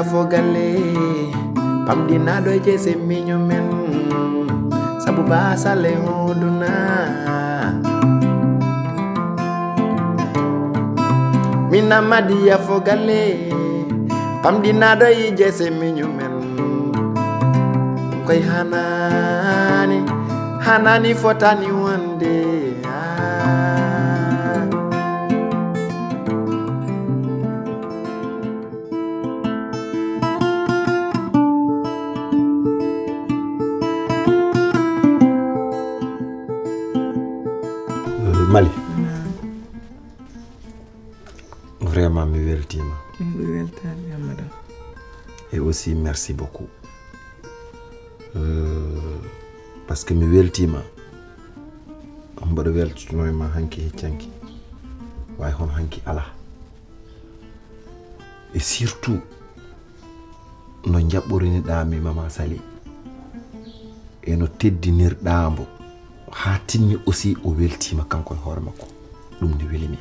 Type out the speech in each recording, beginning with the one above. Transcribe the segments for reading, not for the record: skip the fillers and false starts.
fogale pamdina do jese minyo men sabu basale oduna mina madiya fogale pamdina do jese minyo men koy hanani fotani wande Mali. Vraiment, me weltima. Madame. Et aussi, merci beaucoup. Parce que me weltima. On va weltino ma hanki heccanki. Way hon hanki ala. Et surtout, no jaɓɓorinirɗa mi Mama Sali. Et no teddinirɗa mbo. Ha tinni aussi o weltima kanko hoore makko dum ne welimi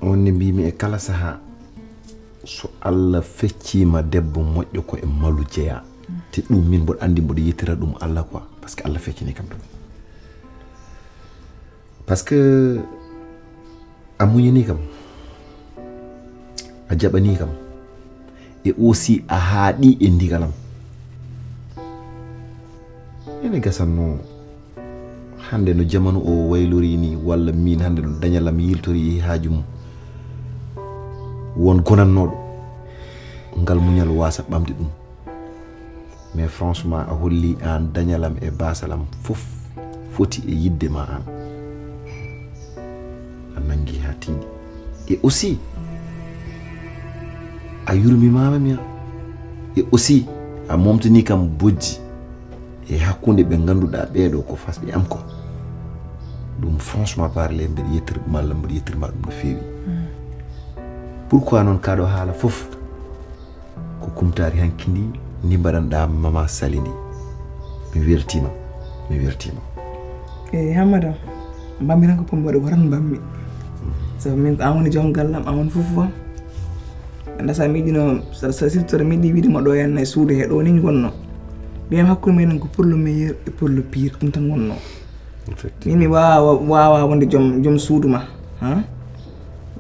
on ne mbimi e kala saha so Allah feccima debbo moƴƴo ko e malu jeya te dum min bod andi bod yetira dum Allah quoi parce que Allah feccini kam parce que amuñini kam a jabani kam e aussi a haadi e ndigalam ene gasanno hande no jamanu o waylori ni walla min hande no dañalam yiltori haaju mum won gonannodo ngal muñal wasa bamde dum mais franchement a holli an dañalam e basalam fof foti e yidde ma an nangi hatindi et aussi a yurmi mama mi et aussi a momtani kam bojji e hakkunde be ganduda beedo ko fasbe am ko dum franchement parler mbe yetter malla mbe yetter ma dum no fewi pourquoi non kado hala fof ko kumtari hankindi ni badanda Mama Sali ni mi wertima hamada bammi nan ko pombodo waran bammi so min awoni jom gallam awon fofu anda sa mi dino sa sirtore mi di widi mo do yan nay suude he do ni gonno bien hakkude men ko pour le meilleur et pour le pire dum tan wonno mi wawa wonde jom suuduma ha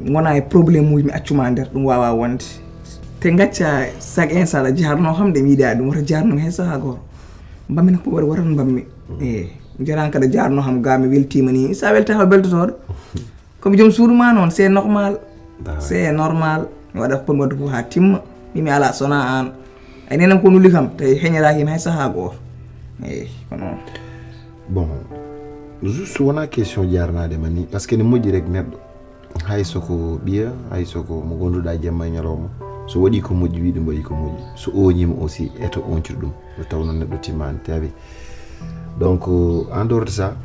wona e problème muji mi accuma der dum wawa wonde te ngacca sak insala jarno hamde mi yida dum wata jarno he saha go bammi ko wara waran bammi jaran kada jarno ham ga mi weltima ni sa welta ha beltoto comme jom suuduma non c'est normal wada ko modu ha timma mi ala sona an ay nenam ko nuli kam tay heñiraaki may saha go kono bon juste wona question jarnade mani parce que ne moji rek neddo hay soko biya hay soko mo gonduda jemma nyalomo so wadi ko moji wiide mbayi ko moji so oñima aussi eto oncir dum do tawno neddo timman tabi donc en dehors de ça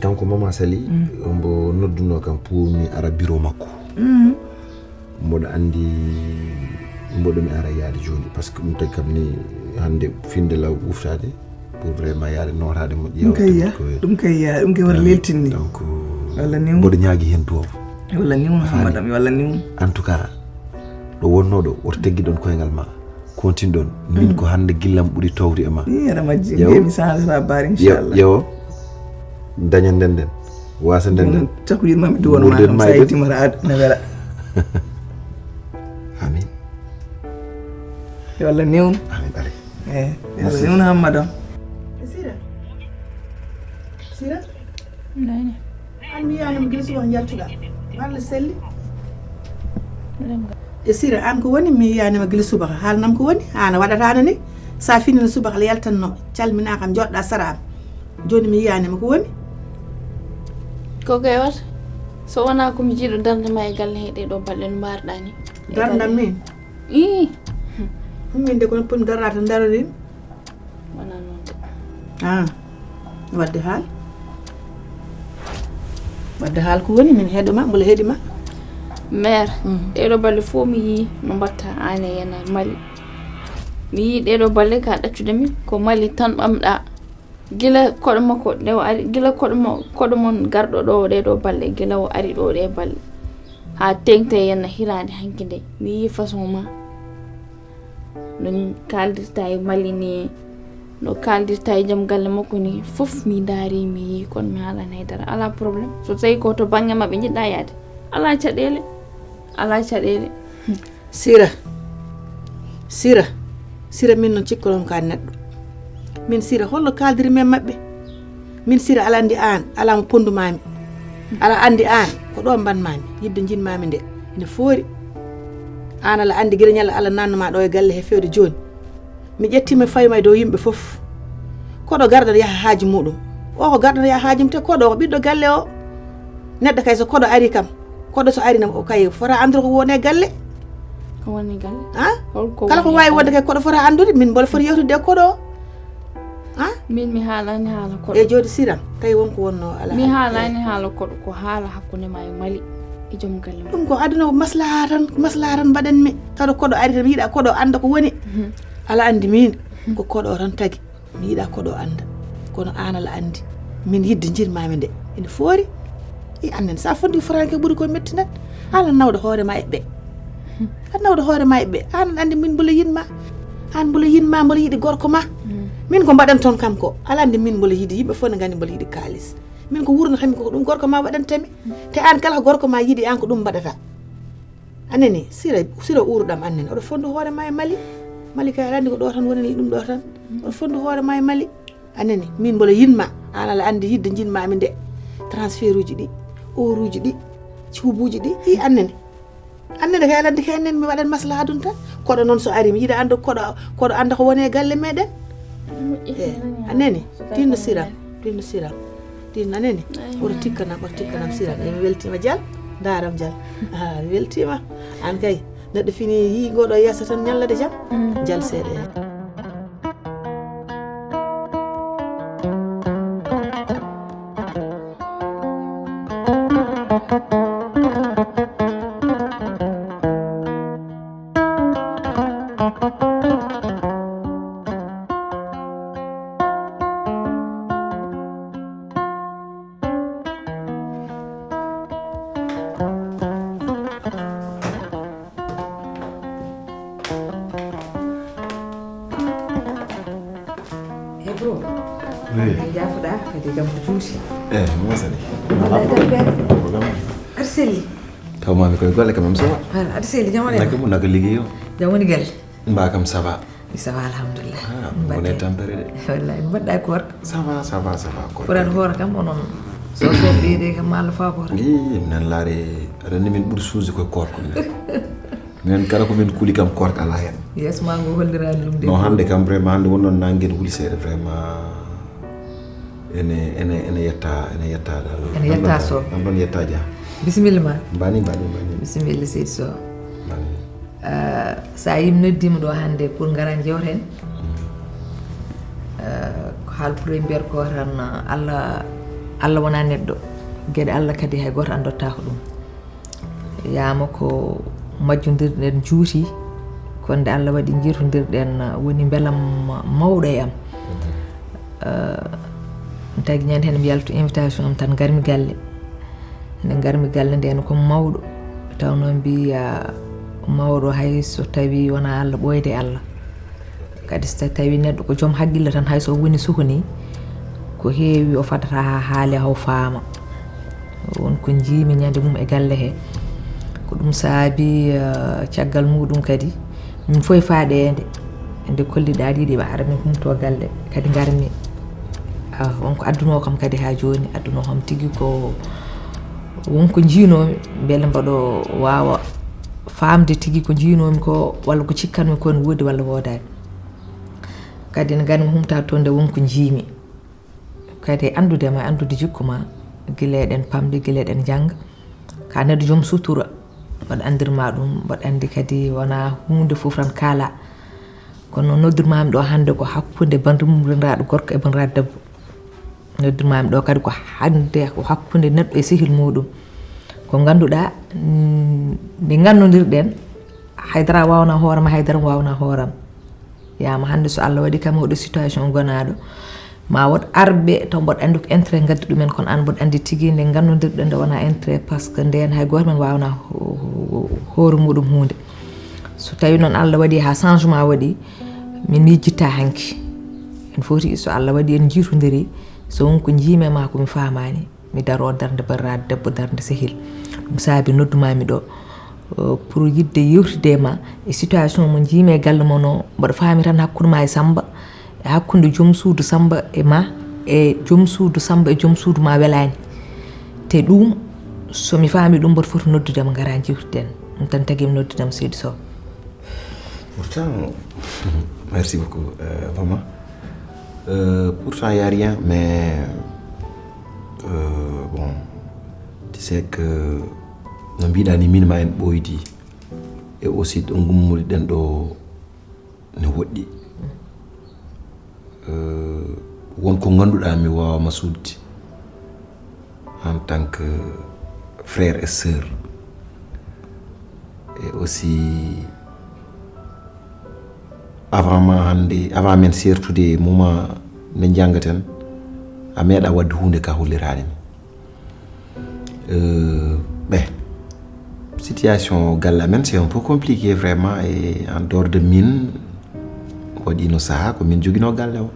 kanko Mama Sali mbo nodduno kam pour mi ara bureau makko mbodo andi mbodo mi ara yaade joni parce que dum tay kam ni hande finde law uftade pour vraiment yaade notade mo jeewa dum kay war leltinni donc walla ni mbodo nyaagi hen to walla ni madame walla ni en tout cas do wonnodo o teggi don koyngal ma continue don min ko hande gillam buri tawri e ma era majji ngemi sa bar inshallah yo dañan den wasa den takku yirma mi duwono ma sayti mara ad na wala amin walla niwn amin bale walla niwn ham madame sira nani an mi yana mi gilsu wax jaltuga walla selli madame sira an ko woni mi yana mi gilsu bax hal nam ko woni ana wadata ni sa fini na subax yaltanno calmina kam jodda saram joni mi yana mi ko woni ko gay wat so wana ko mi jido darde ma e galle hede do ballen mardani darndam min min de ko pum darata darani wana non wadde hal ko woni min heduma mbula hedima mère dedo balle fo mi yi no batta ane yana mali mi yi dedo balle ka daccude mi ko mali tan bamda gila koɗo makko nde o ari gila koɗo mon garɗo ɗo ɗe ɗo balle gila o ari ɗo ɗe balle ha tengte yenna hirande hanki nde mi yi façon ma no kaldirta e Mali ni no kaldirta e jaam galle makko ni fof mi daari mi yi kono mi haalani haydara ala probléme so tawi ko to banggue mabɓe jiɗɗa yaade ala caɗele sira min noon cikkolon ka neɗɗo min sira holno kaldiri men maɓɓe min sira ala andi an ala mo pondumami ala andi an ko ɗo mbanmami yidde jinmami nde ene foori an ala andi gueɗe ñalla Allah nannuma ɗo e galle he fewde joni mi ƴettima fayma e dow yimɓe foof koɗo garɗata yaaha haaji muɗum o ko garɗata yaaha haajum te koɗo ko ɓiɗɗo galle o neɗɗo kay so koɗo ari kam koɗo so ari o kay fota andude ko woni e galle ko woni galle kala ko wawi wonde kay koɗo fota andude min mboɗo foti yewtude e koɗo o min mi haalani haala koɗo e joni siram tawi wonko wonno ala mi haalani haala koɗo ko haala hakkude ma e Mali e joom galle ɗum ko aduna ko maslaha tan mbaɗen mi tawa koɗo ari tan mi yiiɗa koɗo anda ko woni ala andi min ko koɗo tan tagui mi yiiɗa koɗo anda kono an ala andi min yidde jirmami nde ene foori i annen sa fondi franke ɓuuri koye mettinat ala nawde hoorema e ɓe an nawde hoorema e ɓe an andi min mbola yinma an mbola yinma mbola yiiɗi gorko ma min ko mbaɗan toon kam ko ala andi min mbola yiiɗi yimɓe fof ne gandi mbola yiiɗi kalis min ko wurnatami ko ɗum gorko ma waɗantami te an kala ko gorko ma yiiɗi an ko ɗum mbaɗata anene sira uruɗam annen oɗo fondu hoorema e Mali kay aɗa andi ko ɗo tan woni ɗum ɗo tan oɗo fondu hoorema e Mali anene min mbola yinma an ala andi yidde jinmami nde transfert uji ɗi heure uji ɗi cuubuji ɗi i annene kay aɗa andi kay annen mi waɗan maslaha ɗum tan koɗo noon so ari mi yiiɗa anda koɗo anda ko woni e galle meɗen anene tinno siram tin anene oto tikkanam siram mi weltima Dial daram Dial mi weltima an kay neɗɗo fini yi goɗo yesso tan ñallade jaam Dial seeɗa jafoɗa kadi kam ko juuti mo sani aɗa selli tawmami koye golle kam ça va aɗa selli jam woni naka mo naka ligguey o jam woni galle mba kam ça va mi ça va alhamdulillah wone tampere de wallahi mi mbaɗɗa ko warka ça va ko ɓurat hoore kam onon so ɓeyde kam Allah fa ko i nan laare aɗa ni min ɓuuri suusi koye korko minen kala ko min kuuli kam korko ala hen yes ma ngo hollirani ɗum de non hande kam vraiment hande wonnoon nanguel huuli seeɗa vraiment ene yetta dal so am ɗon yetta dia bisimilla ma bani bisimilla seydi so sa yim noddima ɗo hande pour garan jewten ko haalpure mbiyata ko tan Allah wona neɗɗo gueɗe Allah kadi hay goto andotta ko ɗum yama ko majjodirɗen juuti kono nde Allah waɗi jirtodirɗen woni beelam mawɗo e am tagi ñande hen mi yalto invitation am tan garmi galle nde garmi galle nden ko mawɗo tawno mbiya mawɗo hay so tawi wona Allah ɓoyde Allah kadi so tawi neɗɗo ko joom haqqille tan hay so woni suhani ko heewi o fadata ha haali haw faama wonko jiimi ñande mum e galle he ko ɗum saabi caggal muɗum kadi min foye faaɗede nde kolliɗa ɗiɗi ɓe ara min humto galle kadi garmi wonko adduno kam kadi ha joni adduno kam tigui ko wonko jiinomi beele mbaɗo wawa famde tigui ko jiinomi ko walla ko cikkanmi ko ne woodi walla wodani kadi ne garmi humta to nde wonko jiimi kadi andudema andude jikku ma guileɗen pamde guileɗen jangga ka neɗɗo joom sutura mbaɗa andirma ɗum mbaɗa andi kadi wona hunde foof tan kaala kono noddirmami ɗo hande ko hakkude bandiraɗo gorko e bandiraɗo debbo noddirmami ɗo kadi ko hande ko hakkude neɗɗo e sehil muɗum ko ganduɗa nde gannodirɗen haydara wawna hoorema haydara wawna hooram yama hande so Allah waɗi kam oɗo situation gonaɗo ma wot arbe to bod andu ko intérêt gaddi dumen kon an bod andi tigi nde gannodirde nde wona intérêt parce que nden hay goto men wawna hoore mudum hunde so tawi non Allah wadi ha changement wadi min mijita hanki en foti so Allah wadi en jiitodiri so wonko jiime ma ko mi famani mi daro darde barrade debbo darde sehil dum saabi noddumami do pour yidde yewtide ma e situation mo jiime galle mo no bod faami tan hakkude ma e Samba e hakkunde joom suudu Samba e ma e joom suudu Samba e joom suudu ma welani te dum so mi faami dum bod foti noddude ma ngara jiwtiden dum tan tagi mi noddudam Seydou Sow. Pourtant, merci beaucoup, maman. Pourtant, il n'y a rien, mais bon, tu sais que nous avons mis une boïdi et aussi nous avons mis une boïdi. Won ko ganduda mi wawa masudi en tant que frère et sœur et aussi avant men sertude moma ne jangaten a meeda wadde hunde ka hollirade mi situation galla men c'est un peu compliqué vraiment et en dehors de min wadi no saha ko min jogino galle o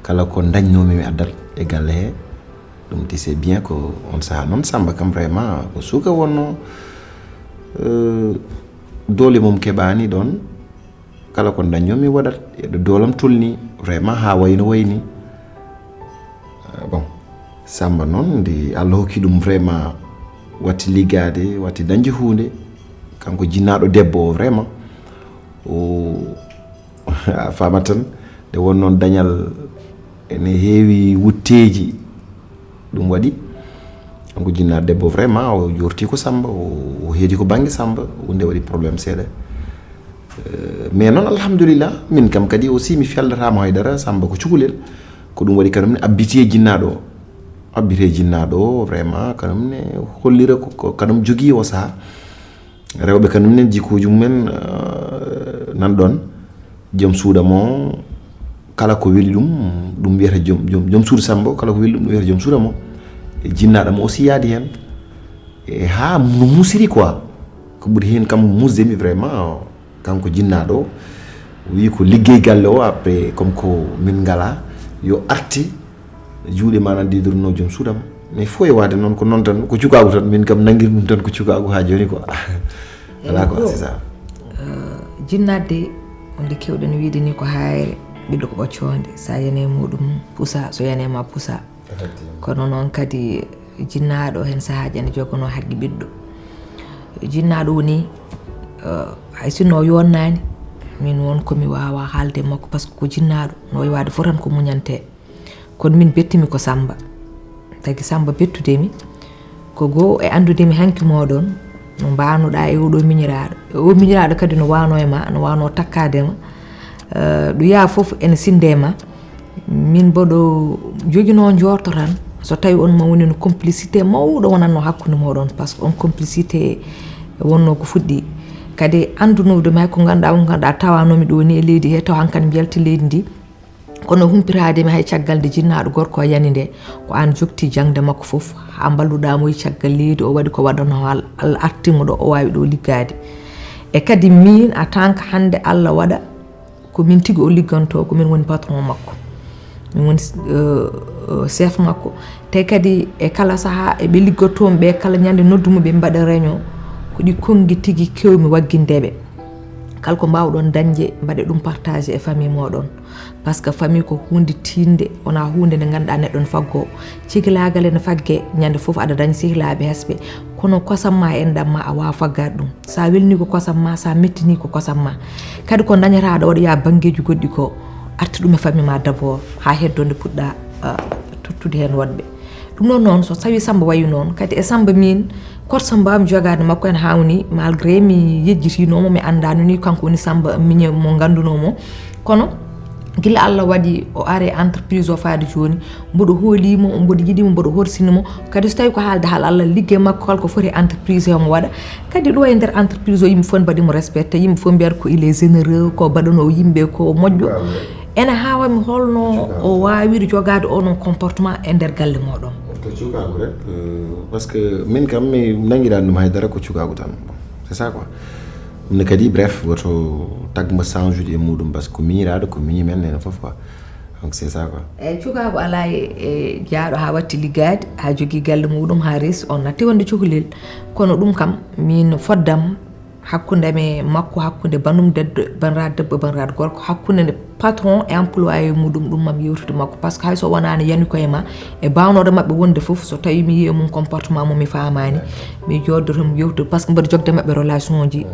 kala ko dañnomi mi addal e galle he dum ti c'est bien ko on saha non Samba kam vraiment ko suka wonno dole mom kebani don kala ko dañnomi wadat e do dolam tulni vraiment ha wayno wayni bon Samba non ndi Allah hokki dum vraiment wati ligade wati dañji hunde kanko jinnaado debbo vraiment o famatan de won non dañal ene heewi wutteji dum wadi kanko jinnaado debbo vraiment o jorti ko Samba o heedi ko bangi Samba wonde wadi problème seeda mais non alhamdulillah min kam kadi aussi mi feldatama haydara Samba ko cukulel ko dum wadi kanum ne abbiti jinnaado vraiment kanum ne hollira ko kanum jogi o sa rewbe kanum ne jikuju men nan don jom suuda mo kala ko weli dum wiyata jom suuda Samba kala ko weli dum wiyata jom suuda mo e jinnaado mo aussi yaadi hen e ha no musiri quoi ko buri hen kam musdemi vraiment kanko jinnaado wi ko liggey galle o après comme ko min ngala yo arti juude manan didorno jom suudam mais fo e wade non ko non tan ko cukagu tan min kam nangir dum tan ko cukagu ha joni ko ala ko c'est ça jinnade onde kewden wiide ni ko hayre biddo ko bocconde sa yene mudum pusa so yene ma pusa kono non kadi jinnaado hen sahaaji ene jogono haggi biddo jinnaado woni ay sino yonnani min won ko mi wawa halde makko parce que ko jinnaado no wade fotan ko munyante kon min bettimi ko Samba tagi Samba bettudemi ko go e andudemi hanki modon no baanuda e odo miñiraado kadi no wano e ma no wano takkadema du ya fofu en sindema min bodo jogino njorto tan so tawi on ma woni no complicité mawdo wonanno hakkunde modon parce que on complicité wonno ko fuddi kadi andunude may ko ganda tawanomi do ni e leydi he taw hankan belti leydi ndi kono humpirade mi hay caggal de jinnaado gorko yaninde ko an jokti jangde makko fof ha balluda mo caggal leydi o wadi ko wadano Allah artimo do o wawi do liggade e kadi min en tant que hande Allah wada ko min tigi o ligganto ko min woni patron makko min woni chef makko te kadi e kala saha e be liggotom be kala nyande noddumo be mbada réunion ko di kongi tigi kewmi waggindebe kala ko mbawdon dañje mbade dum partager e famille modon parce que famille ko hunde tinde ona hunde ne ganda neddon faggo cigilagal ne fagge nyande fofu ada dañ sihlaabe hesbe kono kosamma en damma a wa faggade dum sa welni ko kosamma sa mettini ko kosamma kadi ko dañata do ya bangeju goddi ko arti dum e famille ma d'abord ha heddonde pudda tuttude hen wadbe dum non so sawi Samba wayi non kadi e Samba min kot Samba am jogade makko en hawni malgré mi yejjitino mi andano ni kanko woni Samba miñe mo ganduno mo kono gila Allah wadi o are entreprise o faade joni mbodo holimo mbodo yidimo mbodo horsinimo kadi so tawi ko haalde hal Allah ligge makko kala ko foti entreprise o mo wada kadi do e der entreprise o yimbe fon badi mo respecté yimbe fon biar ko il est généreux ko badano yimbe ko mojjo ene hawami holno o wawiri jogade onon comportement e nder galle moɗon. ko cukagu rek parce que min kam mi nanguiɗani ɗum haydara ko cukagu tan c'est ça quoi ne kadi bref woto tagma change e muɗum parce que ko miñiraɗo ko miñi men ene foof quoi donc c'est ça quoi eyyi cukagu ala e jaaɗo ha watti liggade ha jogui galle muɗum ha resi on natti wonde cukalel kono ɗum kam min foddam hakkunde me makko hakkunde banum debbo banrade debbo banrade gorko hakkunde patron e employé muɗum ɗum mam yewtude makko par ce que hayso wonani yani koye ma e bawnode mabɓe wonde foof so tawi mi yiye mum comportement mum mi famani mi joddotomo yewtude par ce que mbiɗa jogde mabɓe relation ji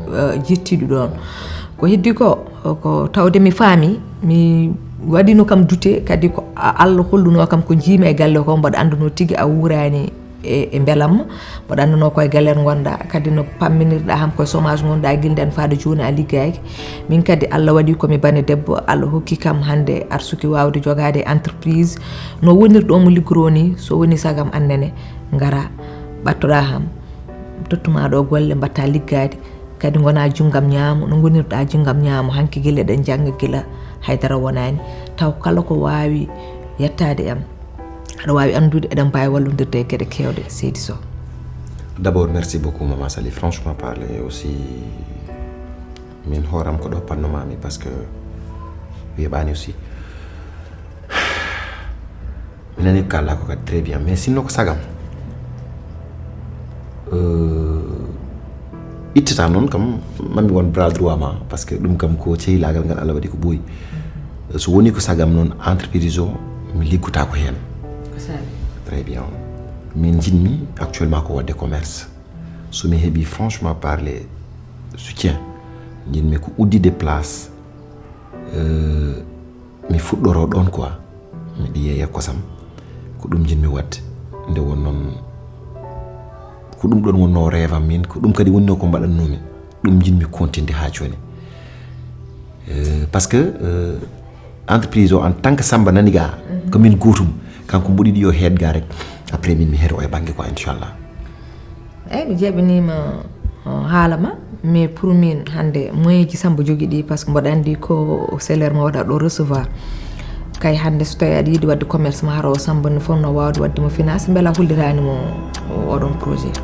jettiɗi ɗon ko heddi ko tawde mi faami mi waɗino kam dute kadi ko Allah holluno kam ko jiimi e galle ko mbaɗa anduno tigui a wurani e belam mbaɗa anduno koye galle gonɗa kadi no pamminirɗa ham koye chômage gonɗa guilden faade joni a liggaki min kadi Allah waɗi komi bane debbo Allah hokki kam hande ar suki wawde jogade entreprise no wonirɗomo liggoro ni so woni sagam annene gara ɓattoɗa ham tottuma ɗo golle mbatta liggade kadi gona junggam ñaamo no gonirɗa junggam ñaamo hanki guila ɗen jangga guila haydara wonani taw kala ko wawi yettade am aɗa wawi andude eɗen mbawi wallodirde e gueɗe kewɗe seydi Sow. D'abord merci beaucoup Maman Sali franchement parler aussi min hooram ko ɗo pannomami parce que weeɓani aussi mi nani kala ko kadi très bien mais sinno ko sagam ittata noon kam mami won bras droit ma parce que ɗum kam ko cehilagal ngal Allah waɗi ko ɓooyi so woni ko sagam noon entreprise o mi liggota ko hen très bien min jinmi actuellement ko wadde commerce so mi heeɓi franchement parler soutien jinmi ko uddide place mi fuɗɗoro ɗon quoi miɗi yeeya kosam ko ɗum jinmi wadde nde won noon ko ɗum ɗon wonno rêve am min ko ɗum kadi wonno ko mbaɗannumi ɗum jinmi continde ha joni par ce que entreprise o en tant que Samba naniga komin gotum kanko mboɗiɗi yo heedga rek après min mi heeɗo e banggue quoi inchallah eyyi mi jaɓinima haalama mais pour min hande moyen ji Samba jogui ɗi par ce que mboɗa andi ko salaire mo waɗa ɗo recevoir kay hande so tawi aɗa yiiɗi wadde commerce ma haro Samba no fonno wawde waddemo finance beela hollitanimo oɗon projet